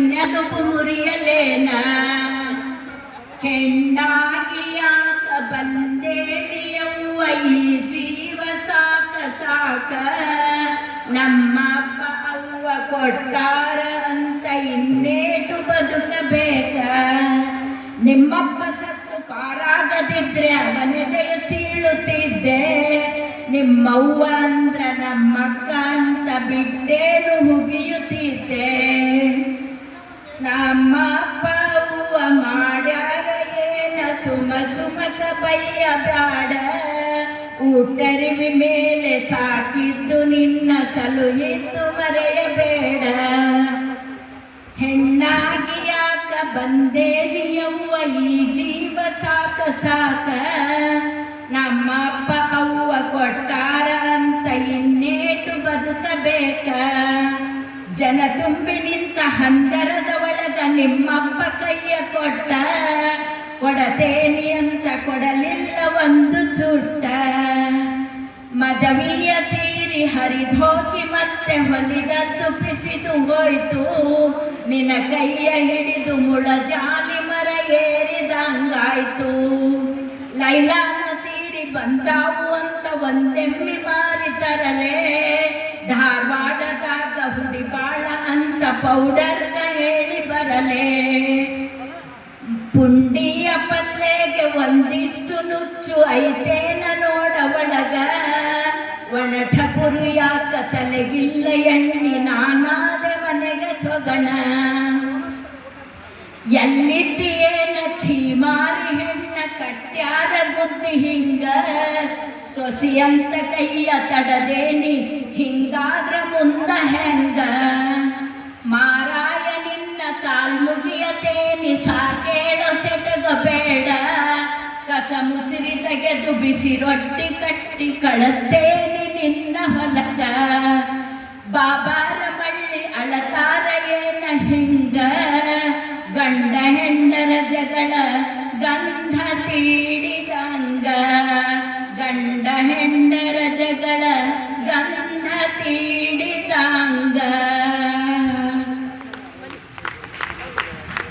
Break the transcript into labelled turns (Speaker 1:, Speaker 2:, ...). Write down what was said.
Speaker 1: ನೆನಪು ಮುರಿಯಲೇನ ಹೆಣ್ಣಾಗಿ ಯಾಕ ಬಂದೇನಿಯವ್ವ ಈ ಜೀವ ಸಾಕ ಸಾಕ ನಮ್ಮ ಅಪ್ಪ ಅವ್ವ ಕೊಟ್ಟಾರ ಅಂತ ಇನ್ನೇಟು ಬದುಕಬೇಕ ನಿಮ್ಮಪ್ಪ ಸತ್ತು ಪಾರಾಗದಿದ್ರೆ ಅವನೆದೆಯ ಸೀಳುತ್ತಿದ್ದೆ ನಿಮ್ಮವ್ವ ಅಂದ್ರ ನಮ್ಮಕ್ಕ ಅಂತ ಬಿಟ್ಟೇನು ಮುಗಿಯುತ್ತಿದ್ದೆ ನಮ್ಮ ಅಪ್ಪ ಅವ್ವ ಮಾಡ್ಯಾರ ಏನ ಸುಮ ಸುಮಕ ಬಯ್ಯ ಬ್ಯಾಡ ಊಟರಿವಿ ಮೇಲೆ ಸಾಕಿದ್ದು ನಿನ್ನ ಸಲುಹಿದ್ದು ಮರೆಯಬೇಡ ಹೆಣ್ಣಾಗಿ ಯಾಕ ಬಂದೇನಿಯವ್ವ ಈ ಜೀವ ಸಾಕ ಸಾಕ ನಮ್ಮ ಅಪ್ಪ ಅವ್ವ ಕೊಟ್ಟಾರ ಅಂತ ಇನ್ನೇಟು ಬದುಕಬೇಕ ಜನ ತುಂಬಿ ನಿಂತ ಹಂದರದ ಒಳಗ ನಿಮ್ಮಪ್ಪ ಕೈಯ ಕೊಟ್ಟ ಕೊಡತೇನಿ ಅಂತ ಕೊಡಲಿಲ್ಲ ಒಂದು ಚುಟ್ಟ ಮದವಿಯ ಸೀರಿ ಹರಿದೋಗಿ ಮತ್ತೆ ಹೊಲಿದದ್ದು ಪಿಸಿದು ಹೋಯ್ತು ನಿನ್ನ ಕೈಯ ಹಿಡಿದು ಮುಳಜಾಲಿ ಮರ ಏರಿದಂಗಾಯ್ತು ಲೈಲಾನ ಸೀರಿ ಬಂದಾವು ಅಂತ ಒಂದೆಮ್ಮಿ ಮಾರಿ ತರಲೆ ಧಾರವಾಡದಾಗ ಹುಡಿ ಬಾಳ ಅಂತ ಪೌಡರ್ಗ ಹೇಳಿ ಬರಲೆ ಪುಂಡಿಯ ಪಲ್ಲೆಗೆ ಒಂದಿಷ್ಟು ನುಚ್ಚು ಐತೇನ ನೋಡ ಒಳಗ ಒಣಠಪುರು ಯಾಕ ತಲೆಗಿಲ್ಲ ಎಣ್ಣಿ ನಾನಾದೆ ಮನೆಗೆ ಸೊಗಣ ಎಲ್ಲಿದ್ದೀಯೇನ ಚೀಮಾರಿ ಹೆಣ್ಣ ಕಟ್ಯಾರ ಬುದ್ಧಿ ಹಿಂಗ ಸೊಸಿಯಂತ ಕೈಯ ತಡದೇನಿ ಹಿಂಗಾದ್ರ ಮುಂದ ಹೆಂಗ ಮಾರಾಯ ನಿನ್ನ ಕಾಲ್ಮುಗಿಯತೇನಿ ಸಾಕೇಳೋ ಸೆಟಗ ಬೇಡ ಕಸ ಮುಸಿರಿ ತೆಗೆದು ಬಿಸಿ ರೊಟ್ಟಿ ಕಟ್ಟಿ ಕಳಿಸ್ತೇನಿ ನಿನ್ನ ಹೊಲಗ ಬಾಬಾರ ಮಳ್ಳಿ ಅಳತಾರ ಏನ ಹಿಂಗ ಗಂಡ ಹೆಂಡರ ಜಗಳ ಗಂಧ ತೀಡಿದಂಗ ಗಂಡ ಹೆಂಡರ ಜಗಳ ಗಂಧ ತೀಡಿ